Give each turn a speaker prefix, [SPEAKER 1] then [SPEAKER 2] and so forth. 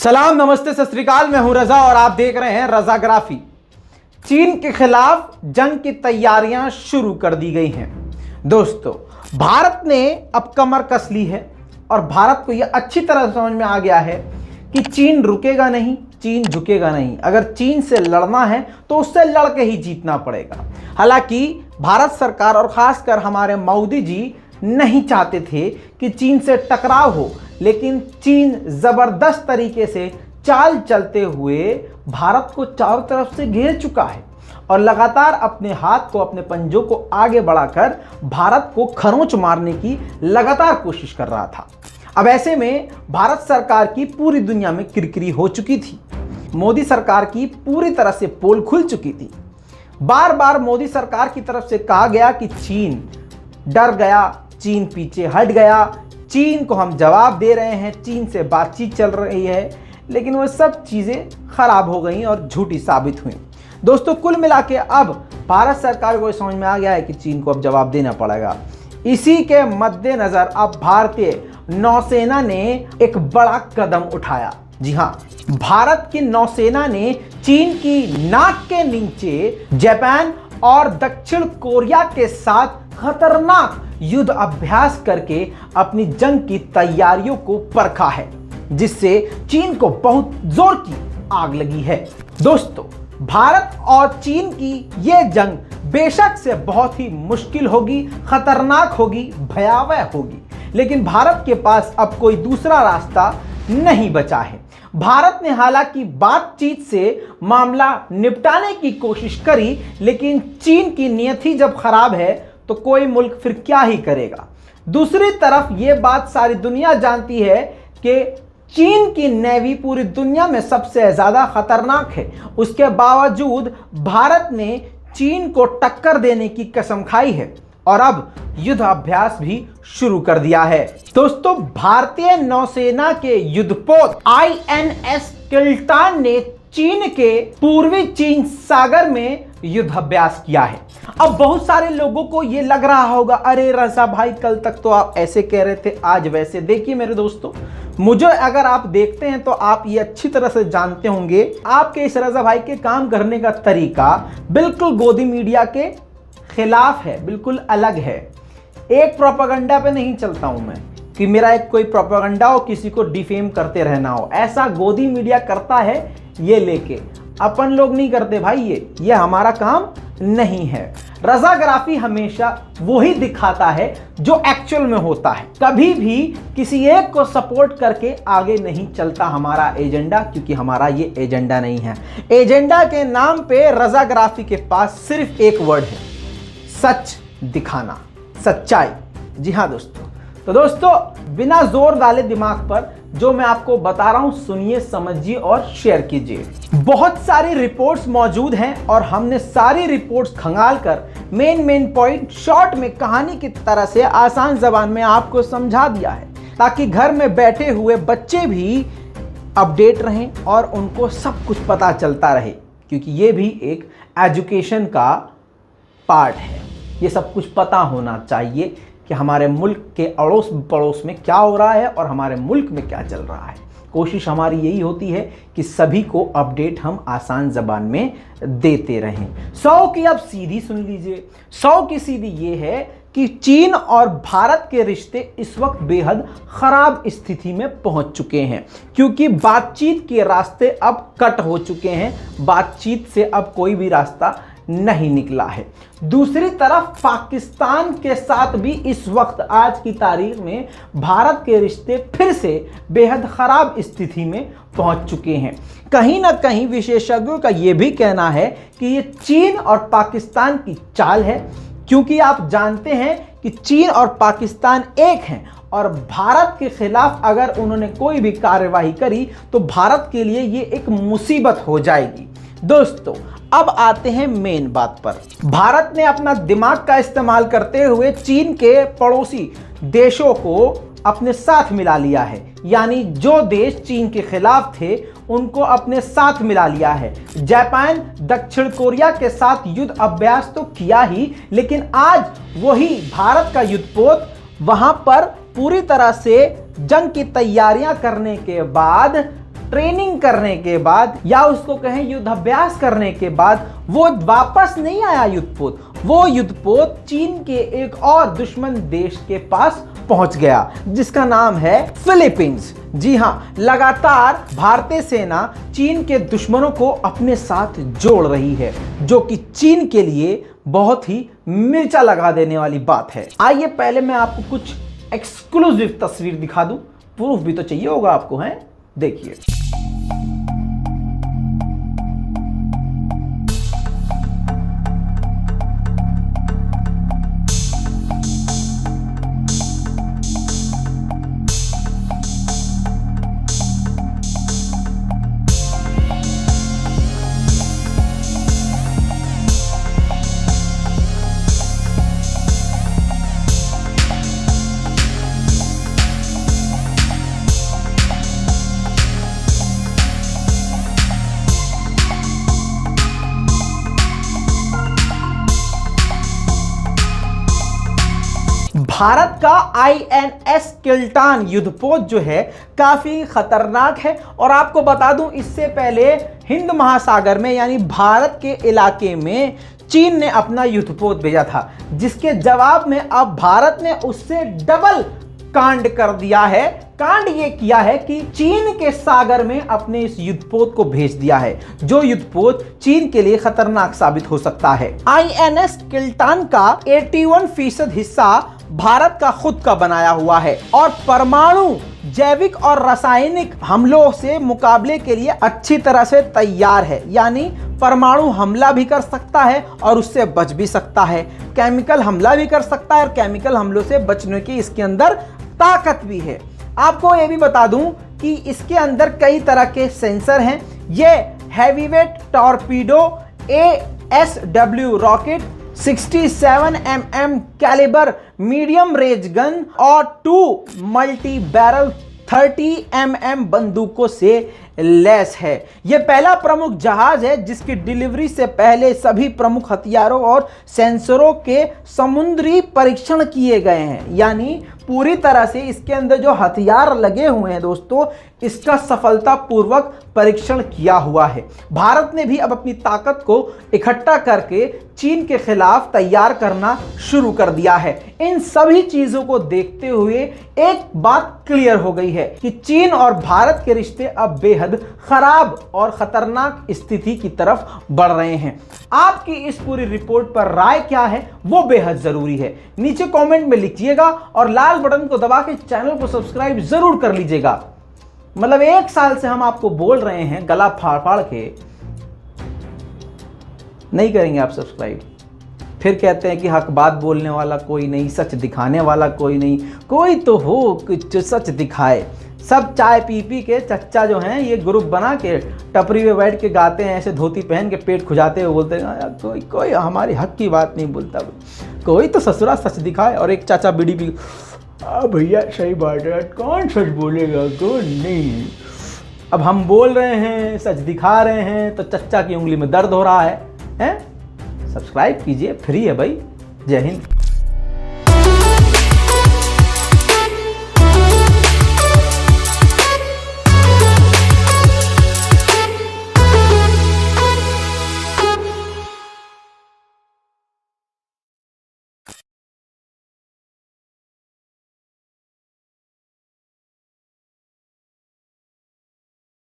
[SPEAKER 1] सलाम, नमस्ते, सत श्री अकाल। मैं हूं रजा और आप देख रहे हैं रजाग्राफी। चीन के खिलाफ जंग की तैयारियां शुरू कर दी गई हैं। दोस्तों, भारत ने अब कमर कस ली है और भारत को यह अच्छी तरह समझ में आ गया है कि चीन रुकेगा नहीं, चीन झुकेगा नहीं। अगर चीन से लड़ना है तो उससे लड़के ही जीतना पड़ेगा। हालांकि भारत सरकार और खासकर हमारे मोदी जी नहीं चाहते थे कि चीन से टकराव हो, लेकिन चीन जबरदस्त तरीके से चाल चलते हुए भारत को चारों तरफ से घेर चुका है और लगातार अपने हाथ को, अपने पंजों को आगे बढ़ाकर भारत को खरोंच मारने की लगातार कोशिश कर रहा था। अब ऐसे में भारत सरकार की पूरी दुनिया में किरकिरी हो चुकी थी। मोदी सरकार की पूरी तरह से पोल खुल चुकी थी। बार बार मोदी सरकार की तरफ से कहा गया कि चीन डर गया, चीन पीछे हट गया, चीन को हम जवाब दे रहे हैं, चीन से बातचीत चल रही है, लेकिन वो सब चीज़ें खराब हो गई और झूठी साबित हुई। दोस्तों, कुल मिला के अब भारत सरकार को समझ में आ गया है कि चीन को अब जवाब देना पड़ेगा। इसी के मद्देनजर अब भारतीय नौसेना ने एक बड़ा कदम उठाया। जी हाँ, भारत की नौसेना ने चीन की नाक के नीचे जापान और दक्षिण कोरिया के साथ खतरनाक युद्ध अभ्यास करके अपनी जंग की तैयारियों को परखा है, जिससे चीन को बहुत जोर की आग लगी है। दोस्तों, भारत और चीन की यह जंग बेशक से बहुत ही मुश्किल होगी, खतरनाक होगी, भयावह होगी, लेकिन भारत के पास अब कोई दूसरा रास्ता नहीं बचा है। भारत ने हालांकि बातचीत से मामला निपटाने की कोशिश करी, लेकिन चीन की नीयत ही जब खराब है तो कोई मुल्क फिर क्या ही करेगा। दूसरी तरफ यह बात सारी दुनिया जानती है कि चीन की नेवी पूरी दुनिया में सबसे ज्यादा खतरनाक है। उसके बावजूद भारत ने चीन को टक्कर देने की कसम खाई है और अब युद्ध अभ्यास भी शुरू कर दिया है। दोस्तों, भारतीय नौसेना के युद्धपोत INS किल्टान ने चीन के पूर्वी चीन सागर में युद्ध अभ्यास किया है। अब बहुत सारे लोगों को यह लग रहा होगा, अरे रजा भाई, कल तक तो आप ऐसे कह रहे थे, आज वैसे। देखिए मेरे दोस्तों, मुझे अगर आप देखते हैं तो आप ये अच्छी तरह से जानते होंगे, आपके इस रजा भाई के काम करने का तरीका बिल्कुल गोदी मीडिया के खिलाफ है, बिल्कुल अलग है। एक प्रोपेगेंडा पे नहीं चलता हूं मैं कि मेरा एक कोई प्रोपेगेंडा हो, किसी को डिफेम करते रहना हो। ऐसा गोदी मीडिया करता है, ये लेके अपन लोग नहीं करते भाई। ये हमारा काम नहीं है। रजाग्राफी हमेशा वही दिखाता है जो एक्चुअल में होता है। कभी भी किसी एक को सपोर्ट करके आगे नहीं चलता हमारा एजेंडा, क्योंकि हमारा ये एजेंडा नहीं है। एजेंडा के नाम पे रजाग्राफी के पास सिर्फ एक वर्ड है, सच दिखाना, सच्चाई। जी हाँ दोस्तों, तो दोस्तों बिना जोर डाले दिमाग पर जो मैं आपको बता रहा हूं, सुनिए, समझिए और शेयर कीजिए। बहुत सारी रिपोर्ट्स मौजूद हैं और हमने सारी रिपोर्ट्स खंगाल कर मेन पॉइंट शॉर्ट में कहानी की तरह से आसान जबान में आपको समझा दिया है, ताकि घर में बैठे हुए बच्चे भी अपडेट रहें और उनको सब कुछ पता चलता रहे, क्योंकि ये भी एक एजुकेशन का पार्ट है। ये सब कुछ पता होना चाहिए कि हमारे मुल्क के अड़ोस पड़ोस में क्या हो रहा है और हमारे मुल्क में क्या चल रहा है। कोशिश हमारी यही होती है कि सभी को अपडेट हम आसान ज़बान में देते रहें। 100 की अब सीधी सुन लीजिए। 100 की सीधी ये है कि चीन और भारत के रिश्ते इस वक्त बेहद खराब स्थिति में पहुंच चुके हैं, क्योंकि बातचीत के रास्ते अब कट हो चुके हैं। बातचीत से अब कोई भी रास्ता नहीं निकला है। दूसरी तरफ पाकिस्तान के साथ भी इस वक्त आज की तारीख में भारत के रिश्ते फिर से बेहद खराब स्थिति में पहुंच चुके हैं। कहीं ना कहीं विशेषज्ञों का यह भी कहना है कि ये चीन और पाकिस्तान की चाल है, क्योंकि आप जानते हैं कि चीन और पाकिस्तान एक हैं और भारत के खिलाफ अगर उन्होंने कोई भी कार्यवाही करी तो भारत के लिए ये एक मुसीबत हो जाएगी। दोस्तों, अब आते हैं मेन बात पर। भारत ने अपना दिमाग का इस्तेमाल करते हुए चीन के पड़ोसी देशों को अपने साथ मिला लिया है, यानी जो देश चीन के खिलाफ थे उनको अपने साथ मिला लिया है। जापान दक्षिण कोरिया के साथ युद्ध अभ्यास तो किया ही, लेकिन आज वही भारत का युद्धपोत वहां पर पूरी तरह से जंग की तैयारियां करने के बाद ट्रेनिंग करने के बाद या उसको कहें युद्धाभ्यास करने के बाद वो वापस नहीं आया युद्धपोत। वो युद्धपोत चीन के एक और दुश्मन देश के पास पहुंच गया जिसका नाम है फिलीपींस। जी हां, लगातार भारतीय सेना चीन के दुश्मनों को अपने साथ जोड़ रही है, जो कि चीन के लिए बहुत ही मिर्चा लगा देने वाली बात है। आइए पहले मैं आपको कुछ एक्सक्लूसिव तस्वीर दिखा दूं, प्रूफ भी तो चाहिए होगा आपको, हैं? देखिए। भारत का INS किल्टान युद्धपोत जो है काफी खतरनाक है और आपको बता दूं, इससे पहले हिंद महासागर में यानी भारत के इलाके में चीन ने अपना युद्धपोत भेजा था, जिसके जवाब में अब भारत ने उससे डबल कांड कर दिया है। कांड ये किया है कि चीन के सागर में अपने इस युद्धपोत को भेज दिया है, जो युद्धपोत चीन के लिए खतरनाक साबित हो सकता है। INS किल्टान का 81% हिस्सा भारत का खुद का बनाया हुआ है और परमाणु, जैविक और रासायनिक हमलों से मुकाबले के लिए अच्छी तरह से तैयार है। यानी परमाणु हमला भी कर सकता है और उससे बच भी सकता है, केमिकल हमला भी कर सकता है और केमिकल हमलों से बचने की इसके अंदर ताकत भी है। आपको ये भी बता दूं कि इसके अंदर कई तरह के सेंसर हैं। ये heavyweight torpedo ASW rocket, 67 mm calibre medium range gun और 2 मल्टी बैरल 30 mm बंदूकों से लैस है। यह पहला प्रमुख जहाज है जिसकी डिलीवरी से पहले सभी प्रमुख हथियारों और सेंसरों के समुद्री परीक्षण किए गए हैं। यानी पूरी तरह से इसके अंदर जो हथियार लगे हुए हैं दोस्तों, इसका सफलतापूर्वक परीक्षण किया हुआ है। भारत ने भी अब अपनी ताकत को इकट्ठा करके चीन के खिलाफ तैयार करना शुरू कर दिया है। इन सभी चीजों को देखते हुए एक बात क्लियर हो गई है कि चीन और भारत के रिश्ते अब बेहद खराब और खतरनाक स्थिति की तरफ बढ़ रहे हैं। आपकी इस पूरी रिपोर्ट पर राय क्या है वो बेहद जरूरी है, नीचे कमेंट में लिखिएगा और लाल बटन को दबा के चैनल को सब्सक्राइब जरूर कर लीजिएगा। मतलब 1 साल से हम आपको बोल रहे हैं, गला फाड़ फाड़ के नहीं करेंगे आप सब्सक्राइब। फिर कहते हैं कि हक बात बोलने वाला कोई नहीं, सच दिखाने वाला कोई नहीं। कोई तो हो कुछ सच दिखाए। सब चाय पी पी के चच्चा जो हैं ये ग्रुप बना के टपरी में बैठ के गाते हैं, ऐसे धोती पहन के पेट खुजाते हुए बोलते हैं कोई कोई हमारी हक की बात नहीं बोलता, कोई तो ससुरा सच दिखाए। और एक चाचा बीड़ी पी, भैया सही बात है, कौन सच बोलेगा, कौन नहीं। अब हम बोल रहे हैं, सच दिखा रहे हैं, तो चच्चा की उंगली में दर्द हो रहा है। सब्सक्राइब कीजिए, फ्री है भाई। जय हिंद।